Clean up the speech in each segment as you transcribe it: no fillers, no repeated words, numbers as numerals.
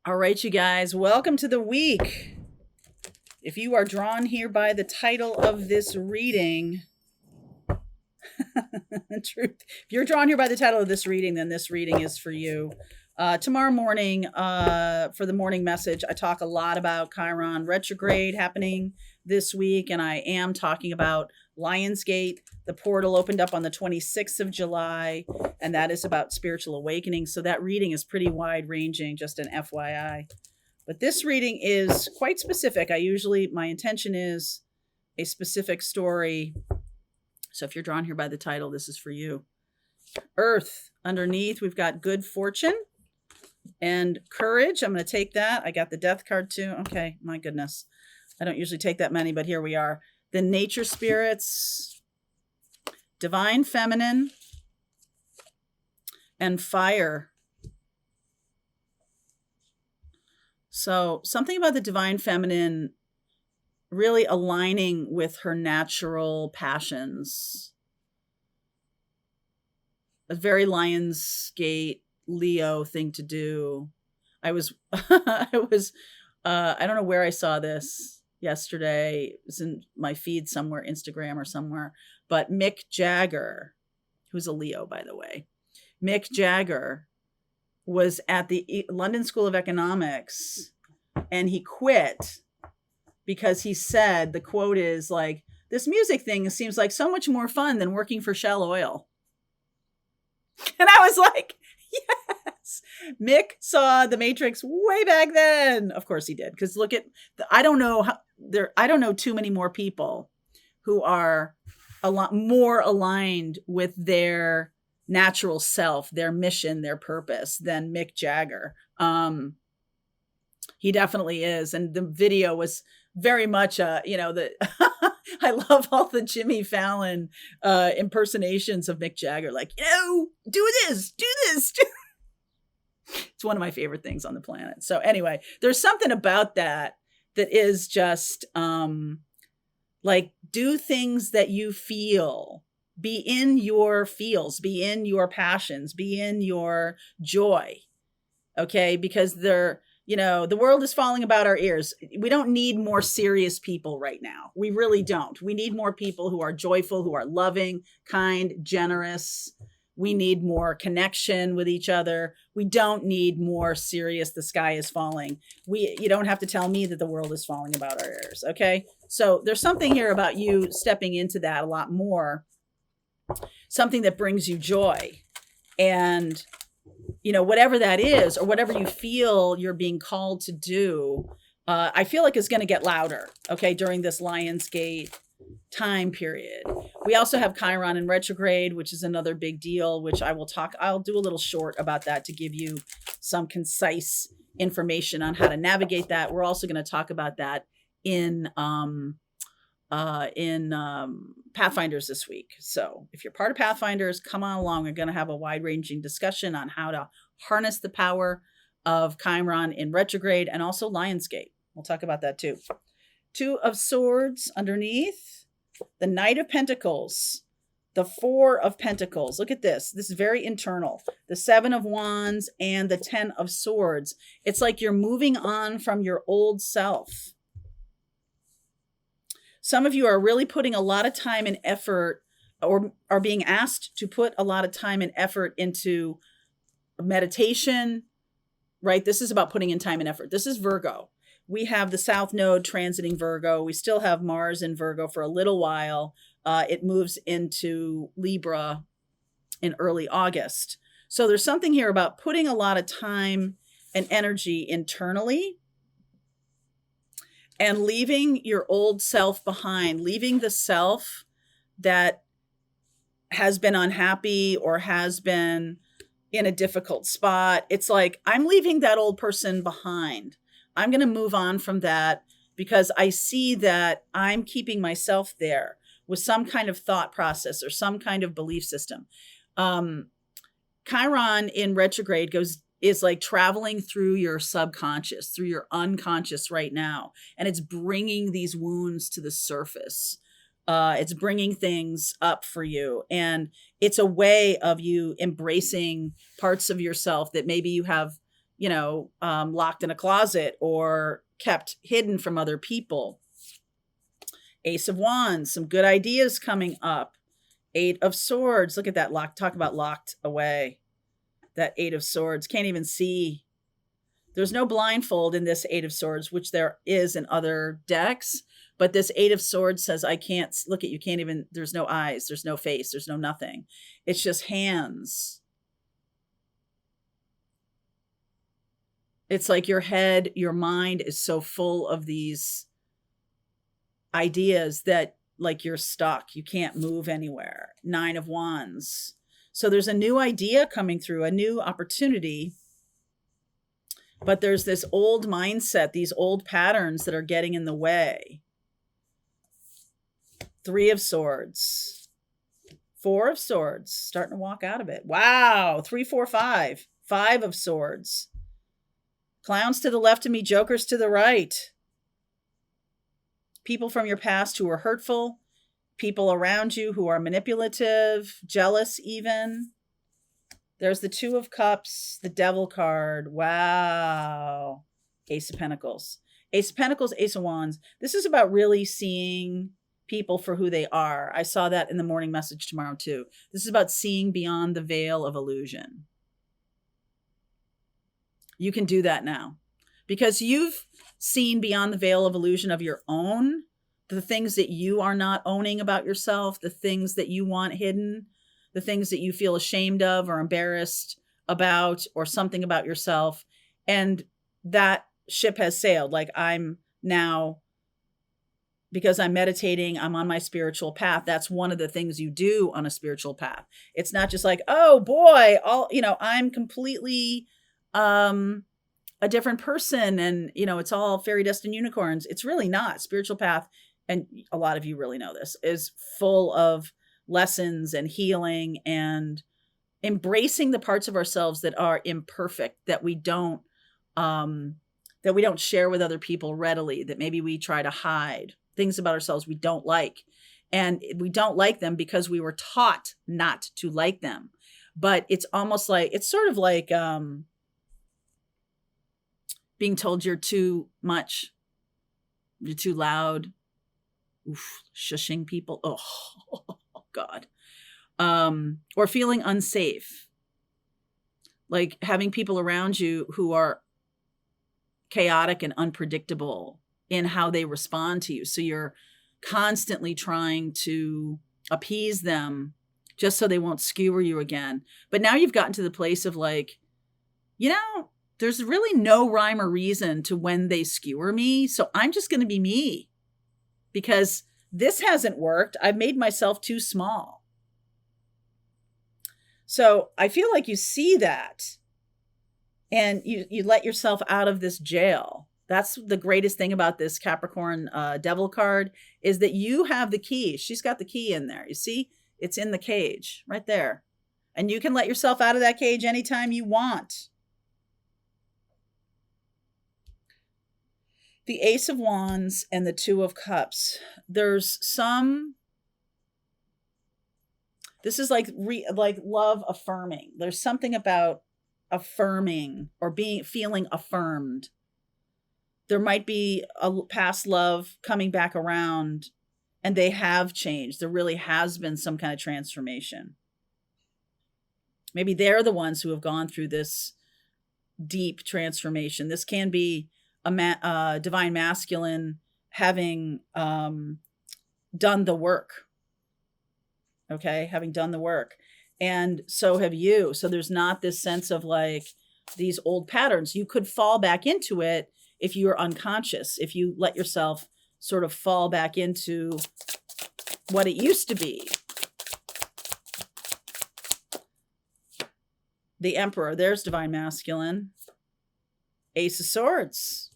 All right, you guys, welcome to the week. If you are drawn here by the title of this reading, truth, if you're drawn here by the title of this reading, then this reading is for you. Tomorrow morning, for the morning message, I talk a lot about Chiron retrograde happening this week, and I am talking about Lionsgate. The portal opened up on the 26th of July, and that is about spiritual awakening. So that reading is pretty wide ranging, just an FYI. But this reading is quite specific. My intention is a specific story. So if you're drawn here by the title, this is for you. Earth, underneath, we've got good fortune and courage. I'm going to take that. I got the death card too. Okay, my goodness. I don't usually take that many, but here we are. The nature spirits, divine feminine, and fire. So something about the divine feminine really aligning with her natural passions. A very Lionsgate Leo thing to do. I don't know where I saw this yesterday. It was in my feed somewhere, Instagram or somewhere. But Mick Jagger, who's a Leo, by the way, Mick Jagger was at the London School of Economics, and he quit because he said, the quote is like, "This music thing seems like so much more fun than working for Shell Oil." And I was like, yes, Mick saw The Matrix way back then. Of course he did. Because look at, I don't know too many more people who are a lot more aligned with their natural self, their mission, their purpose than Mick Jagger. He definitely is. And the video was very much, I love all the Jimmy Fallon impersonations of Mick Jagger. Like, do this. It's one of my favorite things on the planet. So anyway, there's something about that is just like, do things that you feel. Be in your feels, be in your passions, be in your joy. Okay, because the world is falling about our ears. We don't need more serious people right now. We really don't. We need more people who are joyful, who are loving, kind, generous. We need more connection with each other. We don't need more serious, the sky is falling. You don't have to tell me that the world is falling about our ears, okay? So there's something here about you stepping into that a lot more. Something that brings you joy. And whatever that is, or whatever you feel you're being called to do, I feel like it's going to get louder, okay, during this Lionsgate time period. We also have Chiron in retrograde, which is another big deal, which I'll do a little short about that to give you some concise information on how to navigate that. We're also going to talk about that in Pathfinders this week. So if you're part of Pathfinders, come on along. We're going to have a wide-ranging discussion on how to harness the power of Chiron in retrograde and also Lionsgate. We'll talk about that too. Two of Swords underneath, the Knight of Pentacles, the Four of Pentacles. Look at this. This is very internal. The Seven of Wands and the 10 of Swords. It's like you're moving on from your old self. Some of you are really putting a lot of time and effort, or are being asked to put a lot of time and effort into meditation, right? This is about putting in time and effort. This is Virgo. We have the South Node transiting Virgo. We still have Mars in Virgo for a little while. It moves into Libra in early August. So there's something here about putting a lot of time and energy internally and leaving your old self behind, leaving the self that has been unhappy or has been in a difficult spot. It's like, I'm leaving that old person behind. I'm going to move on from that because I see that I'm keeping myself there with some kind of thought process or some kind of belief system. Chiron in retrograde is like traveling through your subconscious, through your unconscious right now. And it's bringing these wounds to the surface. It's bringing things up for you. And it's a way of you embracing parts of yourself that maybe you have locked in a closet or kept hidden from other people. Ace of Wands, some good ideas coming up. Eight of Swords, look at that, talk about locked away. That Eight of Swords, can't even see. There's no blindfold in this Eight of Swords, which there is in other decks. But this Eight of Swords says, I can't look at you, can't even, there's no eyes, there's no face, there's no nothing. It's just hands. It's like your head, your mind is so full of these ideas that like you're stuck. You can't move anywhere. Nine of Wands. So there's a new idea coming through, a new opportunity. But there's this old mindset, these old patterns that are getting in the way. Three of Swords. Four of Swords. Starting to walk out of it. Wow. 3, 4, 5. Five of Swords. Clowns to the left of me, jokers to the right. People from your past who are hurtful. People around you who are manipulative, jealous even. There's the Two of Cups, the Devil card. Wow. Ace of Pentacles. Ace of Pentacles, Ace of Wands. This is about really seeing people for who they are. I saw that in the morning message tomorrow too. This is about seeing beyond the veil of illusion. You can do that now because you've seen beyond the veil of illusion of your own, the things that you are not owning about yourself, the things that you want hidden, the things that you feel ashamed of or embarrassed about or something about yourself. And that ship has sailed. Like I'm now, because I'm meditating, I'm on my spiritual path. That's one of the things you do on a spiritual path. It's not just like, oh boy, I'm completely a different person and it's all fairy dust and unicorns. It's really not. Spiritual path, and a lot of you really know this, is full of lessons and healing and embracing the parts of ourselves that are imperfect, that we don't share with other people readily, that maybe we try to hide, things about ourselves we don't like. And we don't like them because we were taught not to like them. But it's almost like, it's sort of like being told you're too much, you're too loud, shushing people. Oh God. Or feeling unsafe. Like having people around you who are chaotic and unpredictable in how they respond to you. So you're constantly trying to appease them just so they won't skewer you again. But now you've gotten to the place of like, there's really no rhyme or reason to when they skewer me. So I'm just going to be me because this hasn't worked. I've made myself too small. So I feel like you see that and you let yourself out of this jail. That's the greatest thing about this Capricorn Devil card is that you have the key. She's got the key in there. You see, it's in the cage right there. And you can let yourself out of that cage anytime you want. The Ace of Wands and the Two of Cups. This is like love affirming. There's something about affirming or feeling affirmed. There might be a past love coming back around and they have changed. There really has been some kind of transformation. Maybe they're the ones who have gone through this deep transformation. This can be a divine masculine having done the work. Okay, having done the work. And so have you. So there's not this sense of like these old patterns. You could fall back into it if you're unconscious, if you let yourself sort of fall back into what it used to be. The Emperor, there's divine masculine. Ace of Swords.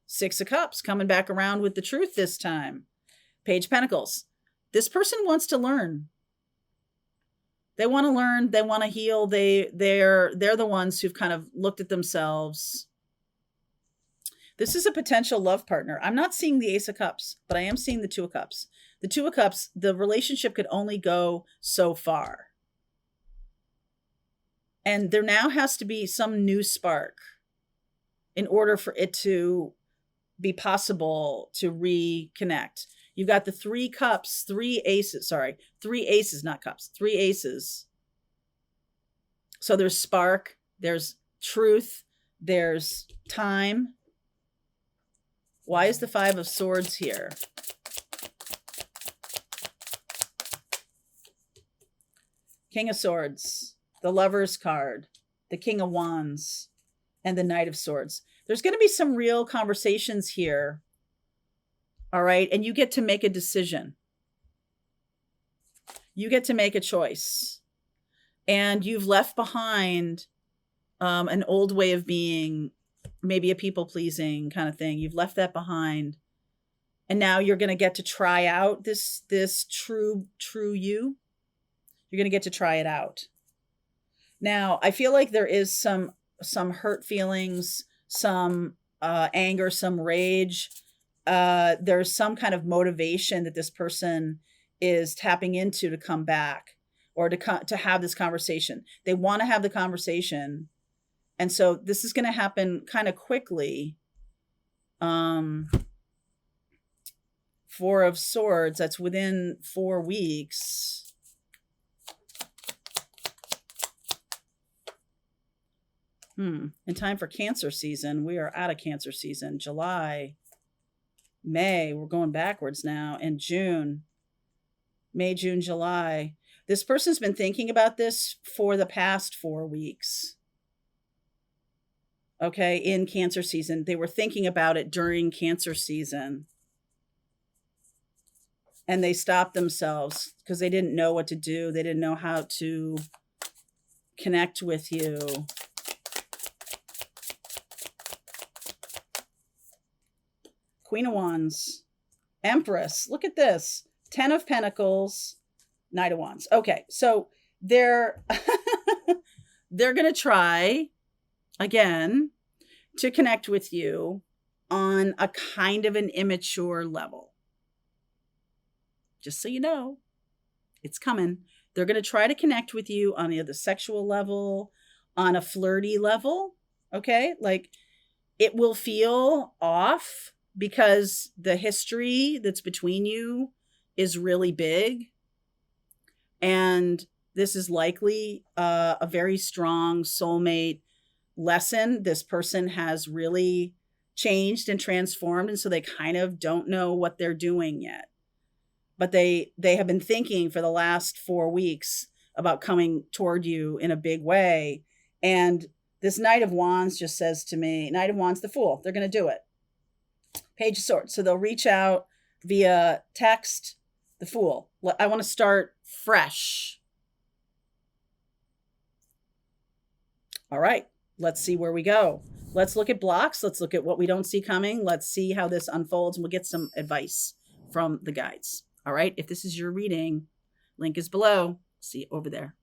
Six of Cups, coming back around with the truth this time. Page of Pentacles. This person wants to learn. They want to learn. They want to heal. They're the ones who've kind of looked at themselves. This is a potential love partner. I'm not seeing the Ace of Cups, but I am seeing the Two of Cups. The Two of Cups, the relationship could only go so far. The Two of Cups, the relationship could only go so far. And there now has to be some new spark in order for it to be possible to reconnect. You've got the 3 cups, 3 aces, sorry, 3 aces, not cups, 3 aces. So there's spark, there's truth, there's time. Why is the 5 of Swords here? King of Swords, the Lover's card, the King of Wands, and the Knight of Swords. There's going to be some real conversations here. All right. And you get to make a decision. You get to make a choice. And you've left behind an old way of being, maybe a people-pleasing kind of thing. You've left that behind. And now you're going to get to try out this true you. You're going to get to try it out. Now, I feel like there is some hurt feelings, some anger, some rage. There's some kind of motivation that this person is tapping into to come back or to have this conversation. They want to have the conversation. And so this is going to happen kind of quickly. 4 of Swords, that's within 4 weeks. In time for Cancer season. We are out of Cancer season. July, May, we're going backwards now, and June. May, June, July. This person's been thinking about this for the past 4 weeks. Okay, in Cancer season. They were thinking about it during Cancer season. And they stopped themselves because they didn't know what to do. They didn't know how to connect with you. Queen of Wands, Empress. Look at this. 10 of Pentacles, Knight of Wands. Okay, so they're going to try again to connect with you on a kind of an immature level. Just so you know, it's coming. They're going to try to connect with you on the sexual level, on a flirty level. Okay, like it will feel off because the history that's between you is really big. And this is likely a very strong soulmate lesson. This person has really changed and transformed. And so they kind of don't know what they're doing yet. But they have been thinking for the last 4 weeks about coming toward you in a big way. And this Knight of Wands just says to me, Knight of Wands, the Fool, they're going to do it. Page of Swords. So they'll reach out via text, the Fool. I want to start fresh. All right, let's see where we go. Let's look at blocks. Let's look at what we don't see coming. Let's see how this unfolds, and we'll get some advice from the guides. All right, if this is your reading, link is below. See you over there.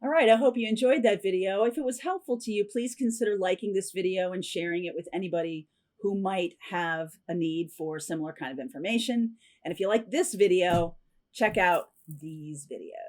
All right, I hope you enjoyed that video. If it was helpful to you, please consider liking this video and sharing it with anybody who might have a need for similar kind of information. And if you like this video, check out these videos.